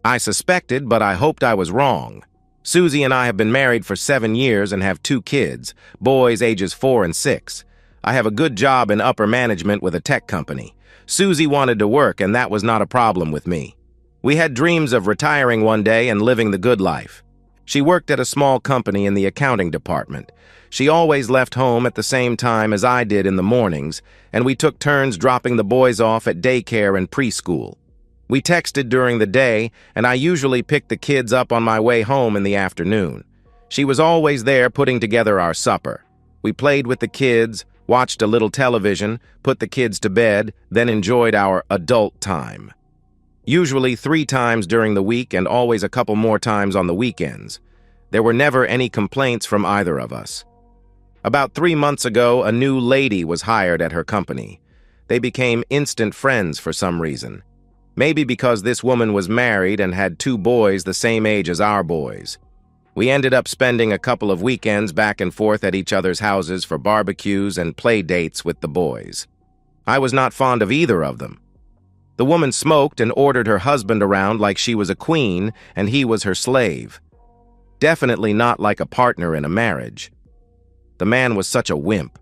I suspected, but I hoped I was wrong. Susie and I have been married for 7 years and have 2 kids, boys ages 4 and 6. I have a good job in upper management with a tech company. Susie wanted to work, and that was not a problem with me. We had dreams of retiring one day and living the good life. She worked at a small company in the accounting department. She always left home at the same time as I did in the mornings, and we took turns dropping the boys off at daycare and preschool. We texted during the day, and I usually picked the kids up on my way home in the afternoon. She was always there putting together our supper. We played with the kids, watched a little television, put the kids to bed, then enjoyed our adult time. Usually 3 times during the week and always a couple more times on the weekends. There were never any complaints from either of us. About 3 months ago, a new lady was hired at her company. They became instant friends for some reason. Maybe because this woman was married and had 2 boys the same age as our boys. We ended up spending a couple of weekends back and forth at each other's houses for barbecues and play dates with the boys. I was not fond of either of them. The woman smoked and ordered her husband around like she was a queen and he was her slave. Definitely not like a partner in a marriage. The man was such a wimp.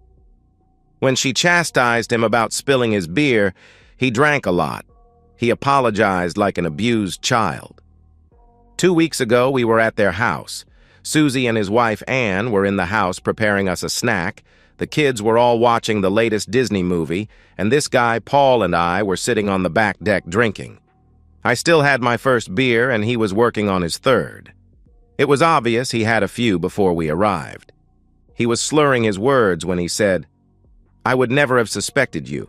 When she chastised him about spilling his beer, he drank a lot. He apologized like an abused child. 2 weeks ago, we were at their house. Susie and his wife, Anne, were in the house preparing us a snack. The kids were all watching the latest Disney movie, and this guy, Paul, and I were sitting on the back deck drinking. I still had my first beer, and he was working on his third. It was obvious he had a few before we arrived. He was slurring his words when he said, "I would never have suspected you.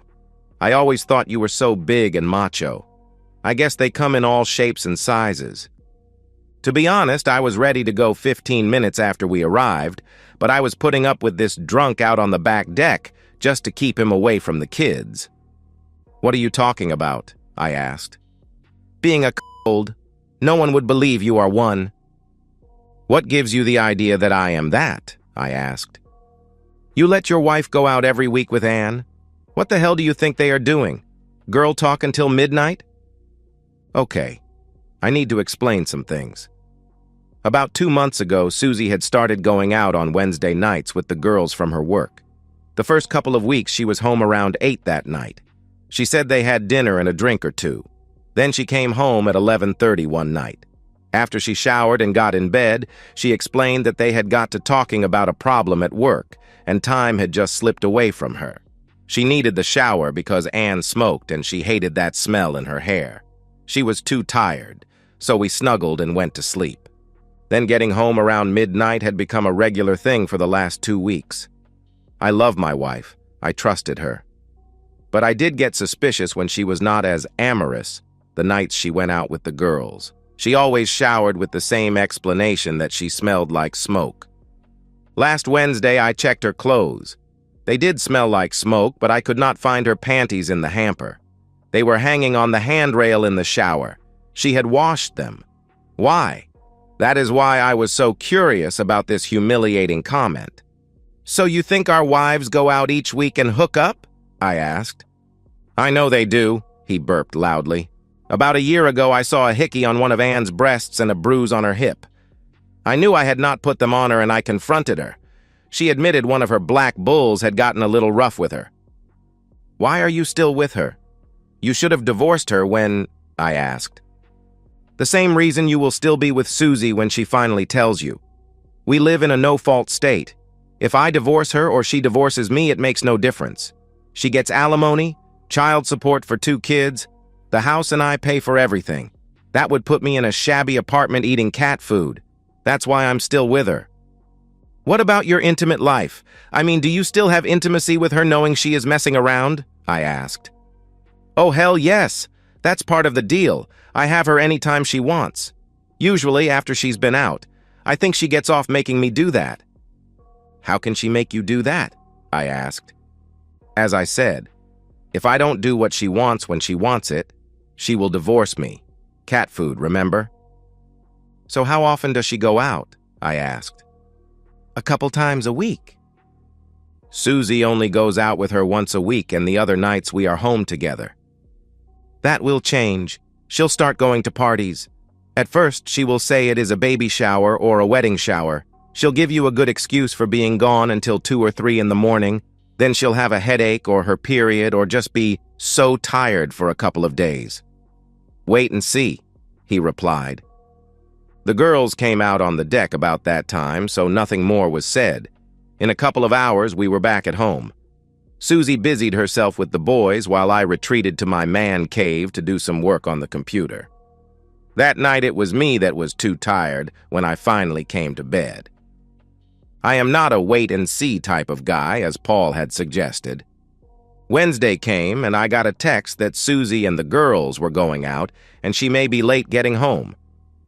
I always thought you were so big and macho. I guess they come in all shapes and sizes." To be honest, I was ready to go 15 minutes after we arrived, but I was putting up with this drunk out on the back deck just to keep him away from the kids. "What are you talking about?" I asked. "Being a c***old. No one would believe you are one." "What gives you the idea that I am that?" I asked. "You let your wife go out every week with Anne? What the hell do you think they are doing? Girl talk until midnight?" Okay, I need to explain some things. About 2 months ago, Susie had started going out on Wednesday nights with the girls from her work. The first couple of weeks, she was home around 8 that night. She said they had dinner and a drink or two. Then she came home at 11:30 one night. After she showered and got in bed, she explained that they had got to talking about a problem at work, and time had just slipped away from her. She needed the shower because Anne smoked and she hated that smell in her hair. She was too tired, so we snuggled and went to sleep. Then getting home around midnight had become a regular thing for the last 2 weeks. I love my wife. I trusted her. But I did get suspicious when she was not as amorous the nights she went out with the girls. She always showered with the same explanation that she smelled like smoke. Last Wednesday, I checked her clothes. They did smell like smoke, but I could not find her panties in the hamper. They were hanging on the handrail in the shower. She had washed them. Why? That is why I was so curious about this humiliating comment. "So you think our wives go out each week and hook up?" I asked. "I know they do," he burped loudly. "About a year ago, I saw a hickey on one of Anne's breasts and a bruise on her hip. I knew I had not put them on her and I confronted her. She admitted one of her black bulls had gotten a little rough with her." "Why are you still with her? You should have divorced her when—" I asked. "The same reason you will still be with Susie when she finally tells you. We live in a no-fault state. If I divorce her or she divorces me, it makes no difference. She gets alimony, child support for 2 kids, the house and I pay for everything. That would put me in a shabby apartment eating cat food. That's why I'm still with her." "What about your intimate life? I mean, do you still have intimacy with her knowing she is messing around?" I asked. "Oh, hell yes. That's part of the deal. I have her anytime she wants. Usually after she's been out. I think she gets off making me do that." "How can she make you do that?" I asked. "As I said, if I don't do what she wants when she wants it, she will divorce me. Cat food, remember?" "So how often does she go out?" I asked. "A couple times a week." "Susie only goes out with her once a week, and the other nights we are home together." "That will change. She'll start going to parties. At first, she will say it is a baby shower or a wedding shower. She'll give you a good excuse for being gone until 2 or 3 in the morning. Then she'll have a headache or her period or just be so tired for a couple of days. Wait and see, he replied. The girls came out on the deck about that time, so nothing more was said. In a couple of hours, we were back at home. Susie busied herself with the boys while I retreated to my man cave to do some work on the computer. That night it was me that was too tired when I finally came to bed. I am not a wait-and-see type of guy, as Paul had suggested. Wednesday came, and I got a text that Susie and the girls were going out, and she may be late getting home.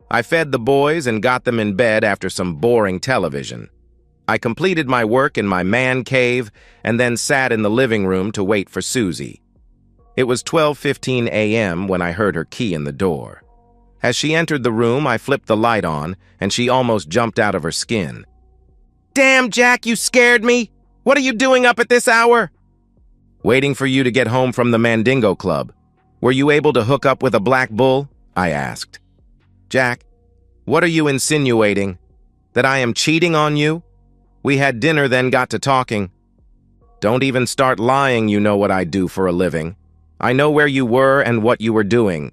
I fed the boys and got them in bed after some boring television. I completed my work in my man cave and then sat in the living room to wait for Susie. It was 12:15 a.m. when I heard her key in the door. As she entered the room, I flipped the light on, and she almost jumped out of her skin. "Damn, Jack, you scared me! What are you doing up at this hour?" "Waiting for you to get home from the Mandingo Club. Were you able to hook up with a black bull?" I asked. "Jack, what are you insinuating? That I am cheating on you? We had dinner, then got to talking." "Don't even start lying. You know what I do for a living. I know where you were and what you were doing."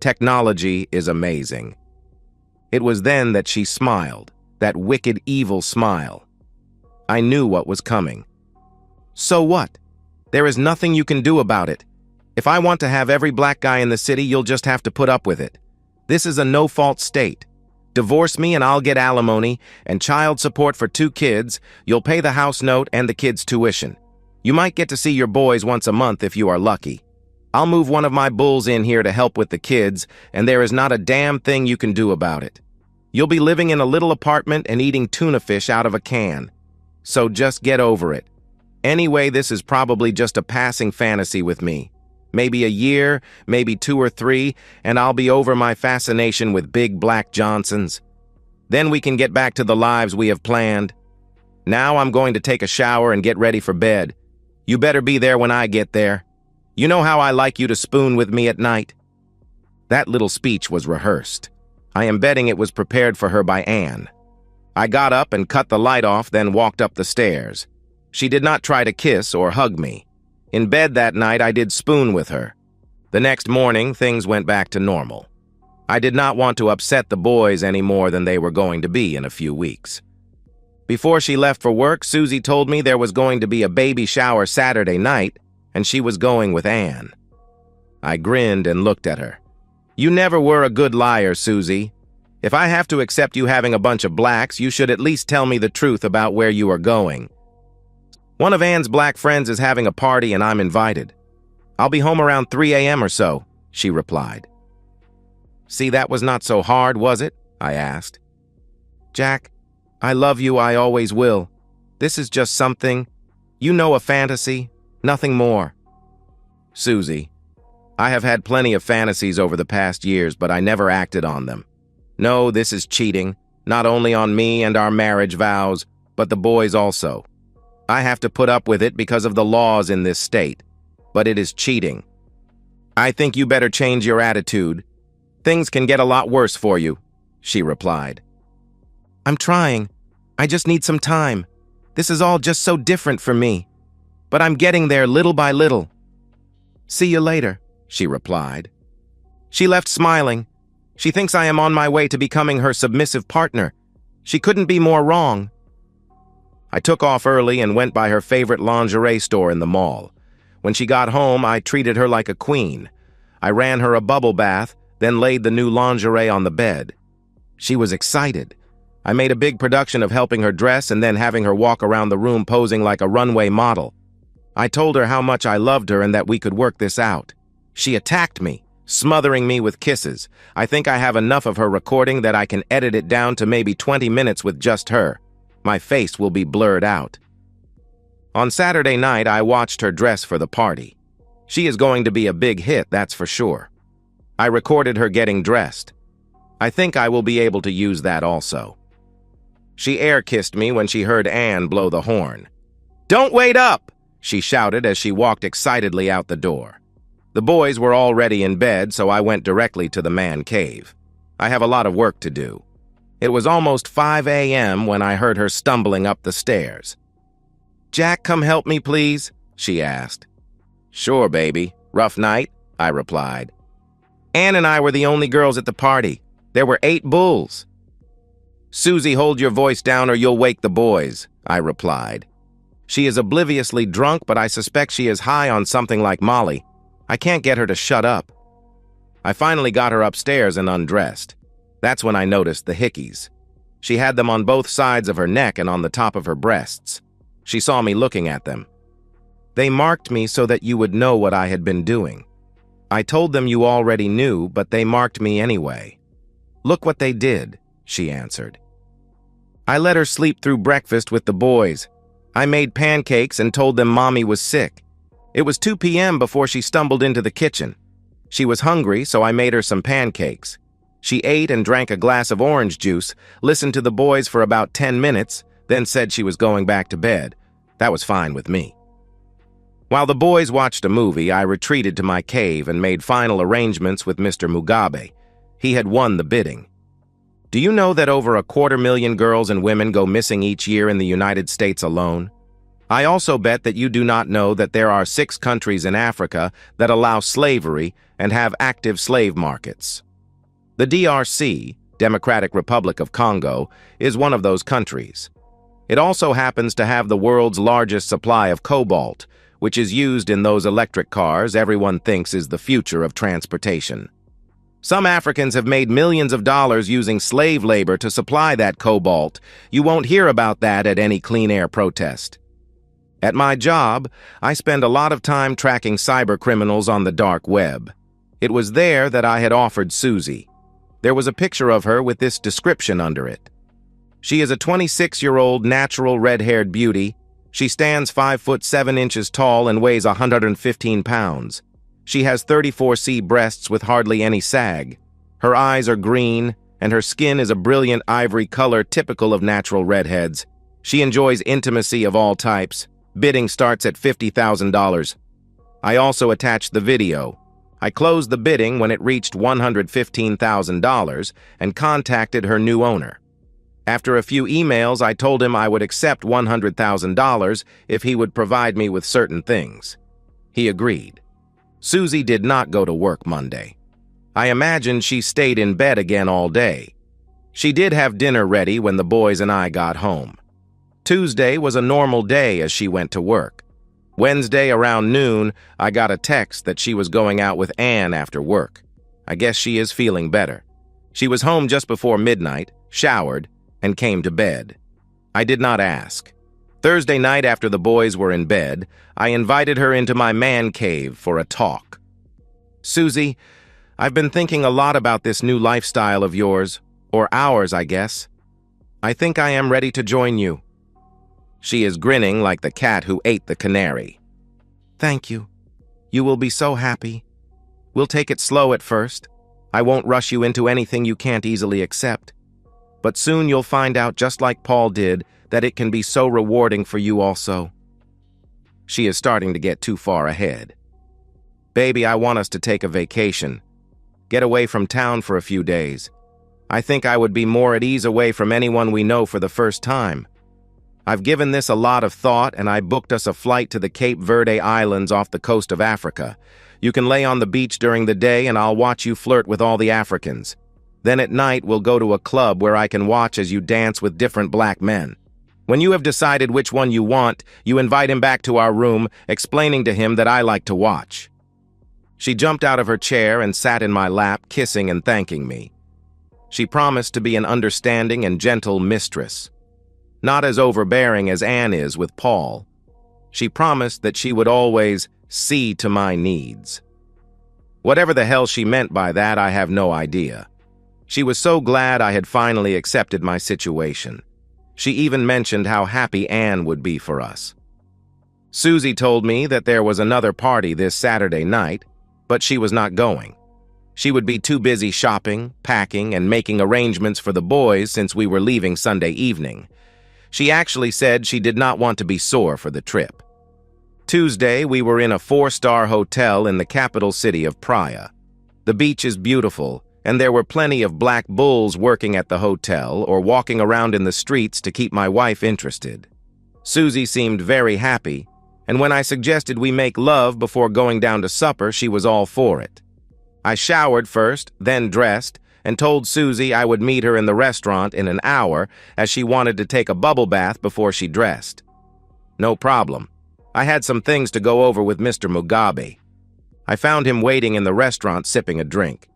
Technology is amazing. It was then that she smiled, that wicked, evil smile. I knew what was coming. "So what? There is nothing you can do about it. If I want to have every black guy in the city, you'll just have to put up with it. This is a no-fault state. Divorce me and I'll get alimony and child support for 2 kids. You'll pay the house note and the kids' tuition. You might get to see your boys once a month if you are lucky. I'll move one of my bulls in here to help with the kids, and there is not a damn thing you can do about it. You'll be living in a little apartment and eating tuna fish out of a can. So just get over it. Anyway, this is probably just a passing fantasy with me. Maybe a year, maybe 2 or 3, and I'll be over my fascination with big black Johnsons. Then we can get back to the lives we have planned. Now I'm going to take a shower and get ready for bed. You better be there when I get there. You know how I like you to spoon with me at night." That little speech was rehearsed. I am betting it was prepared for her by Anne. I got up and cut the light off, then walked up the stairs. She did not try to kiss or hug me. In bed that night, I did spoon with her. The next morning, things went back to normal. I did not want to upset the boys any more than they were going to be in a few weeks. Before she left for work, Susie told me there was going to be a baby shower Saturday night, and she was going with Anne. I grinned and looked at her. "You never were a good liar, Susie. If I have to accept you having a bunch of blacks, you should at least tell me the truth about where you are going." "One of Anne's black friends is having a party and I'm invited. I'll be home around 3 a.m. or so," she replied. "See, that was not so hard, was it?" I asked. "Jack, I love you, I always will. This is just something, you know, a fantasy, nothing more." "Susie, I have had plenty of fantasies over the past years, but I never acted on them. No, this is cheating, not only on me and our marriage vows, but the boys also. I have to put up with it because of the laws in this state, but it is cheating. I think you better change your attitude. Things can get a lot worse for you," she replied. "I'm trying. I just need some time. This is all just so different for me. But I'm getting there little by little." "See you later," she replied. She left smiling. She thinks I am on my way to becoming her submissive partner. She couldn't be more wrong. I took off early and went by her favorite lingerie store in the mall. When she got home, I treated her like a queen. I ran her a bubble bath, then laid the new lingerie on the bed. She was excited. I made a big production of helping her dress and then having her walk around the room posing like a runway model. I told her how much I loved her and that we could work this out. She attacked me, smothering me with kisses. I think I have enough of her recording that I can edit it down to maybe 20 minutes with just her. My face will be blurred out. On Saturday night, I watched her dress for the party. She is going to be a big hit, that's for sure. I recorded her getting dressed. I think I will be able to use that also. She air-kissed me when she heard Anne blow the horn. "Don't wait up!" she shouted as she walked excitedly out the door. The boys were already in bed, so I went directly to the man cave. I have a lot of work to do. It was almost 5 a.m. when I heard her stumbling up the stairs. "Jack, come help me, please?" she asked. "Sure, baby. Rough night?" I replied. "Ann and I were the only girls at the party. There were 8 bulls." "Susie, hold your voice down or you'll wake the boys," I replied. She is obliviously drunk, but I suspect she is high on something like Molly. I can't get her to shut up. I finally got her upstairs and undressed. That's when I noticed the hickeys. She had them on both sides of her neck and on the top of her breasts. She saw me looking at them. "They marked me so that you would know what I had been doing. I told them you already knew, but they marked me anyway." "Look what they did," she answered. "I let her sleep through breakfast with the boys. I made pancakes and told them Mommy was sick. It was 2 p.m. before she stumbled into the kitchen. She was hungry, so I made her some pancakes. She ate and drank a glass of orange juice, listened to the boys for about 10 minutes, then said she was going back to bed. That was fine with me. While the boys watched a movie, I retreated to my cave and made final arrangements with Mr. Mugabe. He had won the bidding. Do you know that over 250,000 girls and women go missing each year in the United States alone? I also bet that you do not know that there are 6 countries in Africa that allow slavery and have active slave markets. The DRC, Democratic Republic of Congo, is one of those countries. It also happens to have the world's largest supply of cobalt, which is used in those electric cars everyone thinks is the future of transportation. Some Africans have made millions of dollars using slave labor to supply that cobalt. You won't hear about that at any clean air protest. At my job, I spend a lot of time tracking cyber criminals on the dark web. It was there that I had offered Susie. There was a picture of her with this description under it. She is a 26-year-old natural red-haired beauty. She stands 5'7" tall and weighs 115 pounds. She has 34C breasts with hardly any sag. Her eyes are green, and her skin is a brilliant ivory color typical of natural redheads. She enjoys intimacy of all types. Bidding starts at $50,000. I also attached the video. I closed the bidding when it reached $115,000 and contacted her new owner. After a few emails, I told him I would accept $100,000 if he would provide me with certain things. He agreed. Susie did not go to work Monday. I imagine she stayed in bed again all day. She did have dinner ready when the boys and I got home. Tuesday was a normal day as she went to work. Wednesday around noon, I got a text that she was going out with Ann after work. I guess she is feeling better. She was home just before midnight, showered, and came to bed. I did not ask. Thursday night after the boys were in bed, I invited her into my man cave for a talk. "Susie, I've been thinking a lot about this new lifestyle of yours, or ours, I guess. I think I am ready to join you." She is grinning like the cat who ate the canary. "Thank you. You will be so happy. We'll take it slow at first. I won't rush you into anything you can't easily accept. But soon you'll find out, just like Paul did, that it can be so rewarding for you also." She is starting to get too far ahead. "Baby, I want us to take a vacation. Get away from town for a few days. I think I would be more at ease away from anyone we know for the first time. I've given this a lot of thought, and I booked us a flight to the Cape Verde Islands off the coast of Africa. You can lay on the beach during the day, and I'll watch you flirt with all the Africans. Then at night, we'll go to a club where I can watch as you dance with different black men. When you have decided which one you want, you invite him back to our room, explaining to him that I like to watch." She jumped out of her chair and sat in my lap, kissing and thanking me. She promised to be an understanding and gentle mistress. Not as overbearing as Ann is with Paul. She promised that she would always see to my needs. Whatever the hell she meant by that, I have no idea. She was so glad I had finally accepted my situation. She even mentioned how happy Ann would be for us. Susie told me that there was another party this Saturday night, but she was not going. She would be too busy shopping, packing, and making arrangements for the boys since we were leaving Sunday evening. She actually said she did not want to be sore for the trip. Tuesday, we were in a 4-star hotel in the capital city of Praia. The beach is beautiful, and there were plenty of black bulls working at the hotel or walking around in the streets to keep my wife interested. Susie seemed very happy, and when I suggested we make love before going down to supper, she was all for it. I showered first, then dressed, and told Susie I would meet her in the restaurant in an hour as she wanted to take a bubble bath before she dressed. No problem. I had some things to go over with Mr. Mugabe. I found him waiting in the restaurant sipping a drink.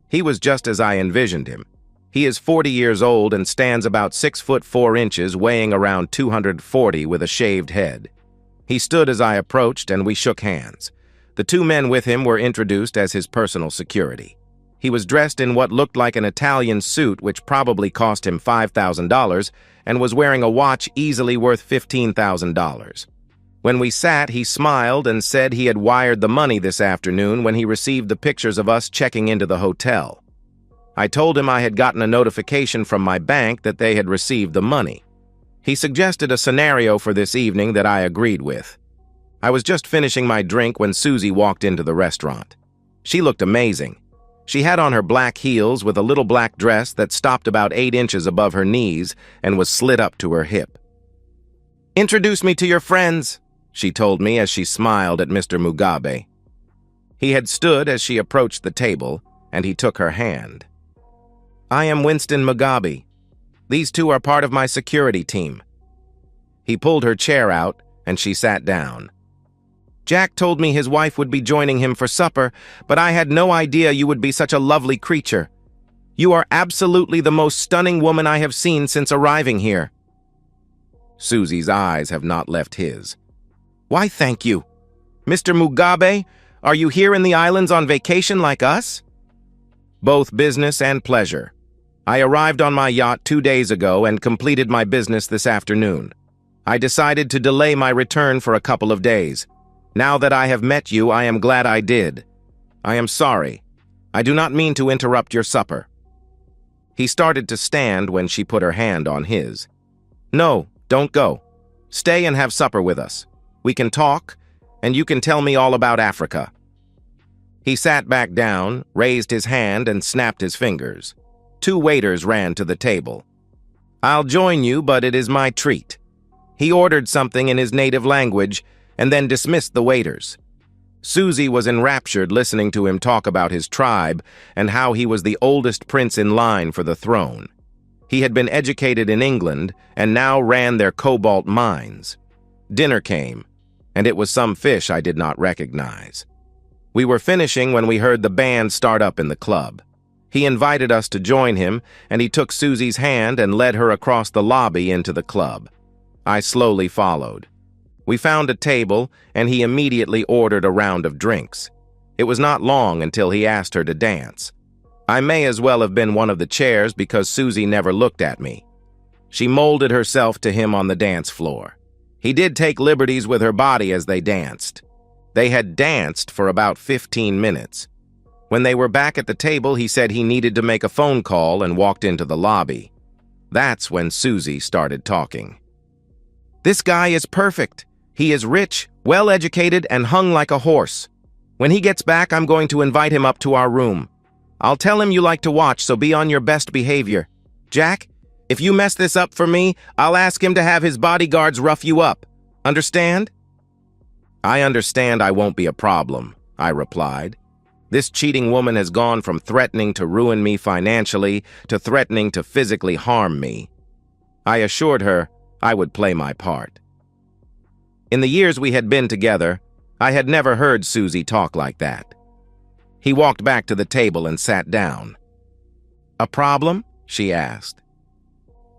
He was just as I envisioned him. He is 40 years old and stands about 6 foot 4 inches, weighing around 240 with a shaved head. He stood as I approached and we shook hands. The 2 men with him were introduced as his personal security. He was dressed in what looked like an Italian suit which probably cost him $5,000 and was wearing a watch easily worth $15,000. When we sat, he smiled and said he had wired the money this afternoon when he received the pictures of us checking into the hotel. I told him I had gotten a notification from my bank that they had received the money. He suggested a scenario for this evening that I agreed with. I was just finishing my drink when Susie walked into the restaurant. She looked amazing. She had on her black heels with a little black dress that stopped about 8 inches above her knees and was slid up to her hip. "Introduce me to your friends," she told me as she smiled at Mr. Mugabe. He had stood as she approached the table, and he took her hand. "I am Winston Mugabe. These 2 are part of my security team." He pulled her chair out, and she sat down. "Jack told me his wife would be joining him for supper, but I had no idea you would be such a lovely creature. You are absolutely the most stunning woman I have seen since arriving here." Susie's eyes have not left his. "Why, thank you. Mr. Mugabe, are you here in the islands on vacation like us?" "Both business and pleasure. I arrived on my yacht 2 days ago and completed my business this afternoon. I decided to delay my return for a couple of days. Now that I have met you, I am glad I did. I am sorry. I do not mean to interrupt your supper." He started to stand when she put her hand on his. "No, don't go. Stay and have supper with us. We can talk, and you can tell me all about Africa." He sat back down, raised his hand, and snapped his fingers. 2 waiters ran to the table. "I'll join you, but it is my treat." He ordered something in his native language and then dismissed the waiters. Susie was enraptured listening to him talk about his tribe and how he was the oldest prince in line for the throne. He had been educated in England and now ran their cobalt mines. Dinner came, and it was some fish I did not recognize. We were finishing when we heard the band start up in the club. He invited us to join him, and he took Susie's hand and led her across the lobby into the club. I slowly followed. We found a table, and he immediately ordered a round of drinks. It was not long until he asked her to dance. I may as well have been one of the chairs because Susie never looked at me. She molded herself to him on the dance floor. He did take liberties with her body as they danced. They had danced for about 15 minutes. When they were back at the table, he said he needed to make a phone call and walked into the lobby. That's when Susie started talking. "This guy is perfect. He is rich, well-educated, and hung like a horse. When he gets back, I'm going to invite him up to our room. I'll tell him you like to watch, so be on your best behavior. Jack, if you mess this up for me, I'll ask him to have his bodyguards rough you up. Understand?" "I understand I won't be a problem," I replied. This cheating woman has gone from threatening to ruin me financially to threatening to physically harm me. I assured her I would play my part. In the years we had been together, I had never heard Susie talk like that. He walked back to the table and sat down. "A problem?" she asked.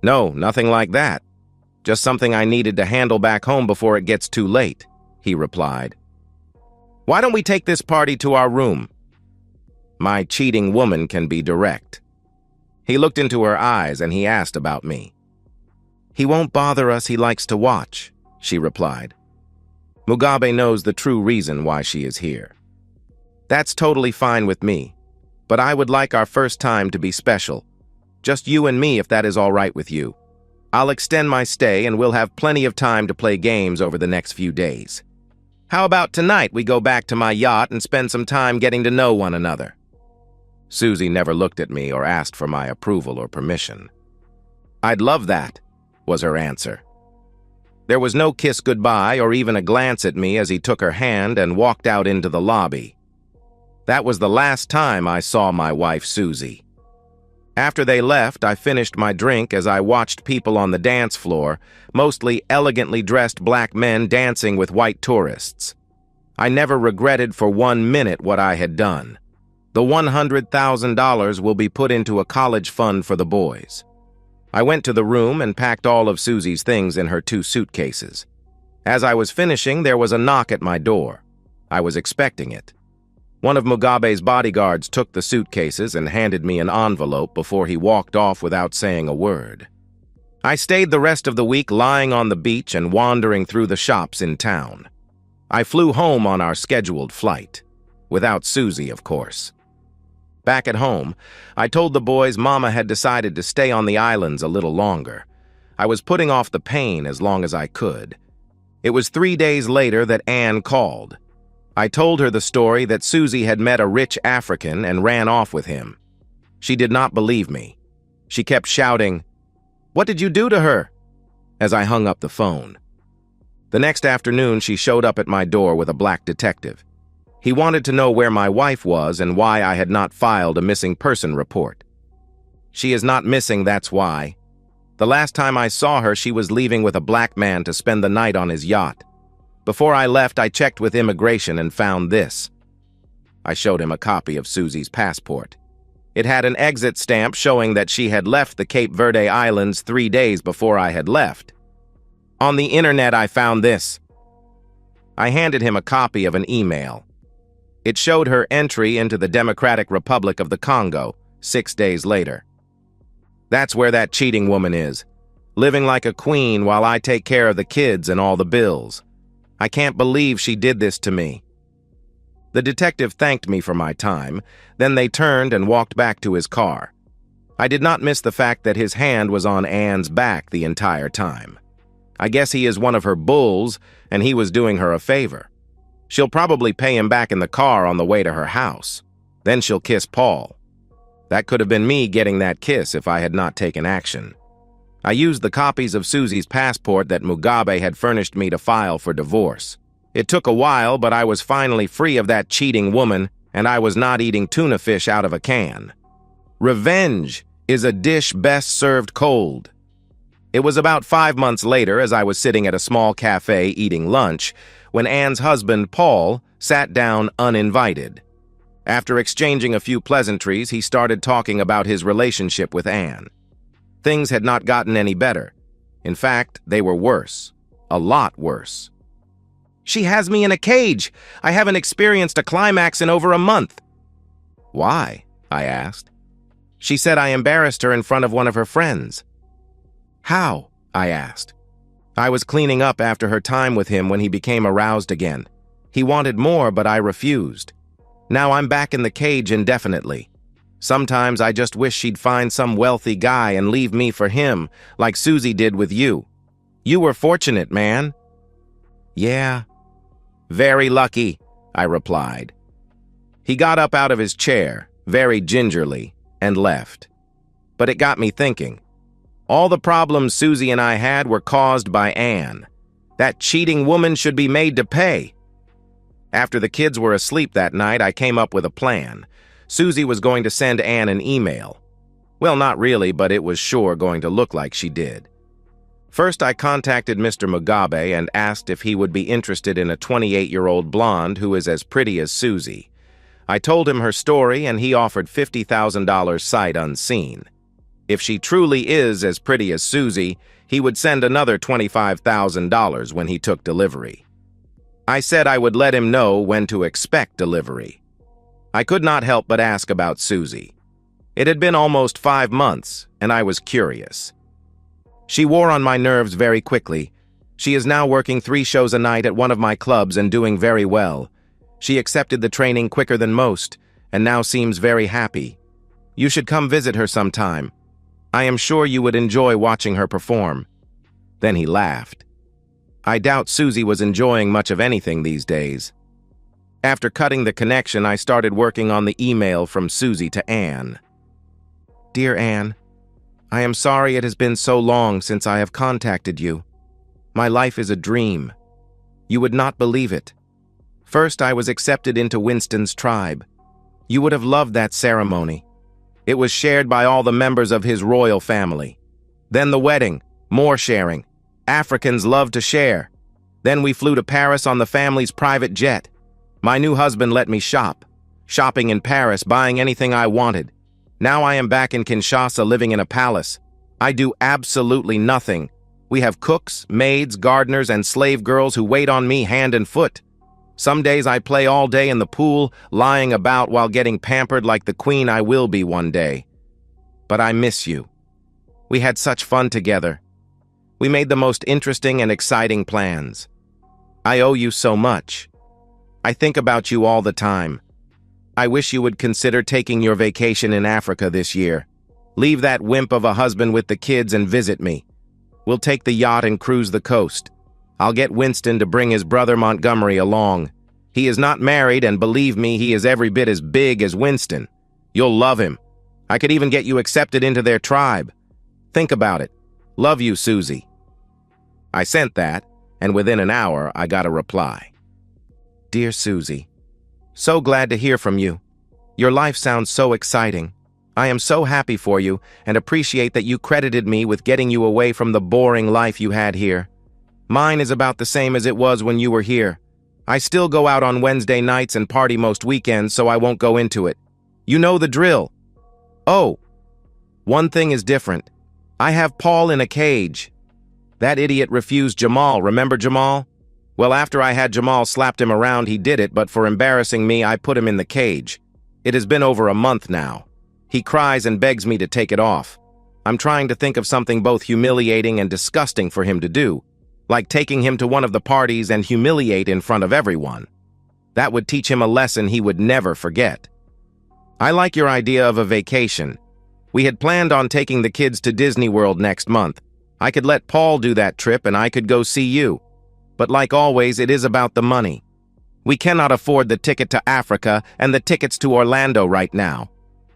"No, nothing like that. Just something I needed to handle back home before it gets too late," he replied. "Why don't we take this party to our room?" My cheating woman can be direct. He looked into her eyes and he asked about me. "He won't bother us, he likes to watch," she replied. Mugabe knows the true reason why she is here. "That's totally fine with me, but I would like our first time to be special. Just you and me if that is all right with you. I'll extend my stay and we'll have plenty of time to play games over the next few days. How about tonight we go back to my yacht and spend some time getting to know one another?" Susie never looked at me or asked for my approval or permission. "I'd love that," was her answer. There was no kiss goodbye or even a glance at me as he took her hand and walked out into the lobby. That was the last time I saw my wife, Susie. After they left, I finished my drink as I watched people on the dance floor, mostly elegantly dressed black men dancing with white tourists. I never regretted for 1 minute what I had done. The $100,000 will be put into a college fund for the boys. I went to the room and packed all of Susie's things in her 2 suitcases. As I was finishing, there was a knock at my door. I was expecting it. One of Mugabe's bodyguards took the suitcases and handed me an envelope before he walked off without saying a word. I stayed the rest of the week lying on the beach and wandering through the shops in town. I flew home on our scheduled flight. Without Susie, of course. Back at home, I told the boys Mama had decided to stay on the islands a little longer. I was putting off the pain as long as I could. It was 3 days later that Anne called. I told her the story that Susie had met a rich African and ran off with him. She did not believe me. She kept shouting, "What did you do to her?" as I hung up the phone. The next afternoon, she showed up at my door with a black detective. He wanted to know where my wife was and why I had not filed a missing person report. "She is not missing, that's why. The last time I saw her, she was leaving with a black man to spend the night on his yacht. Before I left, I checked with immigration and found this." I showed him a copy of Susie's passport. It had an exit stamp showing that she had left the Cape Verde Islands 3 days before I had left. "On the internet, I found this." I handed him a copy of an email. It showed her entry into the Democratic Republic of the Congo 6 days later. "That's where that cheating woman is, living like a queen while I take care of the kids and all the bills. I can't believe she did this to me." The detective thanked me for my time, then they turned and walked back to his car. I did not miss the fact that his hand was on Anne's back the entire time. I guess he is one of her bulls, and he was doing her a favor. She'll probably pay him back in the car on the way to her house. Then she'll kiss Paul. That could have been me getting that kiss if I had not taken action. I used the copies of Susie's passport that Mugabe had furnished me to file for divorce. It took a while, but I was finally free of that cheating woman, and I was not eating tuna fish out of a can. Revenge is a dish best served cold. It was about 5 months later, as I was sitting at a small cafe eating lunch, when Anne's husband, Paul, sat down uninvited. After exchanging a few pleasantries, he started talking about his relationship with Anne. Things had not gotten any better. In fact, they were worse. A lot worse. "She has me in a cage. I haven't experienced a climax in over a month." "Why?" I asked. "She said I embarrassed her in front of one of her friends." "How?" I asked. "I was cleaning up after her time with him when he became aroused again. He wanted more, but I refused. Now I'm back in the cage indefinitely. Sometimes I just wish she'd find some wealthy guy and leave me for him, like Susie did with you. You were fortunate, man." "Yeah." "Very lucky," I replied. He got up out of his chair, very gingerly, and left. But it got me thinking. All the problems Susie and I had were caused by Anne. That cheating woman should be made to pay. After the kids were asleep that night, I came up with a plan. Susie was going to send Anne an email. Well, not really, but it was sure going to look like she did. First, I contacted Mr. Mugabe and asked if he would be interested in a 28-year-old blonde who is as pretty as Susie. I told him her story, and he offered $50,000 sight unseen. If she truly is as pretty as Susie, he would send another $25,000 when he took delivery. I said I would let him know when to expect delivery. I could not help but ask about Susie. It had been almost 5 months, and I was curious. She wore on my nerves very quickly. She is now working 3 shows a night at one of my clubs and doing very well. She accepted the training quicker than most, and now seems very happy. You should come visit her sometime. I am sure you would enjoy watching her perform. Then he laughed. I doubt Susie was enjoying much of anything these days. After cutting the connection, I started working on the email from Susie to Anne. Dear Anne, I am sorry it has been so long since I have contacted you. My life is a dream. You would not believe it. First, I was accepted into Winston's tribe. You would have loved that ceremony. It was shared by all the members of his royal family. Then the wedding, more sharing. Africans love to share. Then we flew to Paris on the family's private jet. My new husband let me shop. Shopping in Paris, buying anything I wanted. Now I am back in Kinshasa living in a palace. I do absolutely nothing. We have cooks, maids, gardeners, and slave girls who wait on me hand and foot. Some days I play all day in the pool, lying about while getting pampered like the queen I will be one day. But I miss you. We had such fun together. We made the most interesting and exciting plans. I owe you so much. I think about you all the time. I wish you would consider taking your vacation in Africa this year. Leave that wimp of a husband with the kids and visit me. We'll take the yacht and cruise the coast. I'll get Winston to bring his brother Montgomery along. He is not married, and believe me, he is every bit as big as Winston. You'll love him. I could even get you accepted into their tribe. Think about it. Love you, Susie. I sent that, and within an hour, I got a reply. Dear Susie, so glad to hear from you. Your life sounds so exciting. I am so happy for you and appreciate that you credited me with getting you away from the boring life you had here. Mine is about the same as it was when you were here. I still go out on Wednesday nights and party most weekends, so I won't go into it. You know the drill. Oh, one thing is different. I have Paul in a cage. That idiot refused Jamal. Remember Jamal? Well, after I had Jamal slapped him around, he did it, but for embarrassing me, I put him in the cage. It has been over a month now. He cries and begs me to take it off. I'm trying to think of something both humiliating and disgusting for him to do, like taking him to one of the parties and humiliate in front of everyone. That would teach him a lesson he would never forget. I like your idea of a vacation. We had planned on taking the kids to Disney World next month. I could let Paul do that trip and I could go see you. But like always, it is about the money. We cannot afford the ticket to Africa and the tickets to Orlando right now.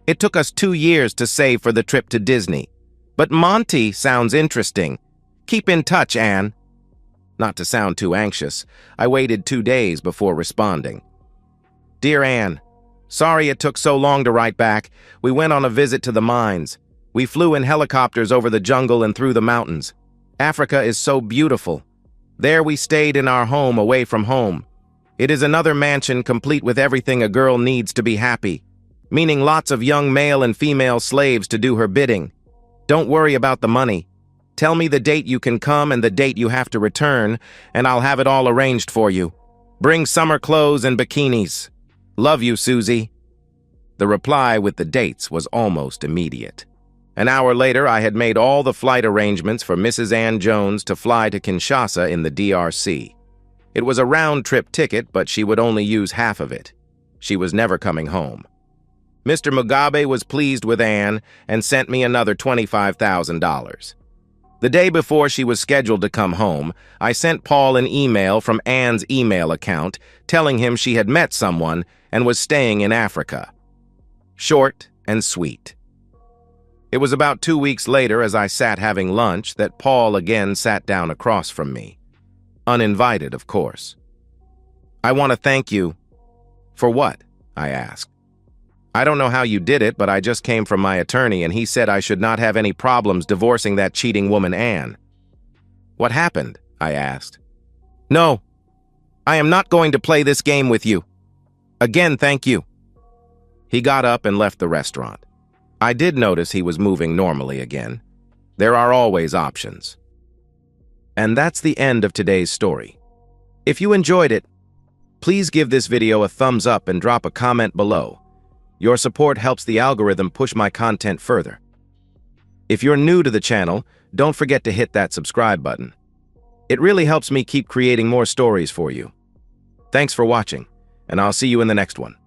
It took us 2 years to save for the trip to Disney. But Monty sounds interesting. Keep in touch, Anne. Not to sound too anxious, I waited 2 days before responding. Dear Anne, sorry it took so long to write back. We went on a visit to the mines. We flew in helicopters over the jungle and through the mountains. Africa is so beautiful. There we stayed in our home away from home. It is another mansion complete with everything a girl needs to be happy, meaning lots of young male and female slaves to do her bidding. Don't worry about the money. Tell me the date you can come and the date you have to return, and I'll have it all arranged for you. Bring summer clothes and bikinis. Love you, Susie. The reply with the dates was almost immediate. An hour later, I had made all the flight arrangements for Mrs. Ann Jones to fly to Kinshasa in the DRC. It was a round-trip ticket, but she would only use half of it. She was never coming home. Mr. Mugabe was pleased with Anne and sent me another $25,000. The day before she was scheduled to come home, I sent Paul an email from Anne's email account telling him she had met someone and was staying in Africa. Short and sweet. It was about 2 weeks later, as I sat having lunch, that Paul again sat down across from me. Uninvited, of course. I want to thank you. For what? I asked. I don't know how you did it, but I just came from my attorney and he said I should not have any problems divorcing that cheating woman, Anne. What happened? I asked. No, I am not going to play this game with you. Again, thank you. He got up and left the restaurant. I did notice he was moving normally again. There are always options. And that's the end of today's story. If you enjoyed it, please give this video a thumbs up and drop a comment below. Your support helps the algorithm push my content further. If you're new to the channel, don't forget to hit that subscribe button. It really helps me keep creating more stories for you. Thanks for watching, and I'll see you in the next one.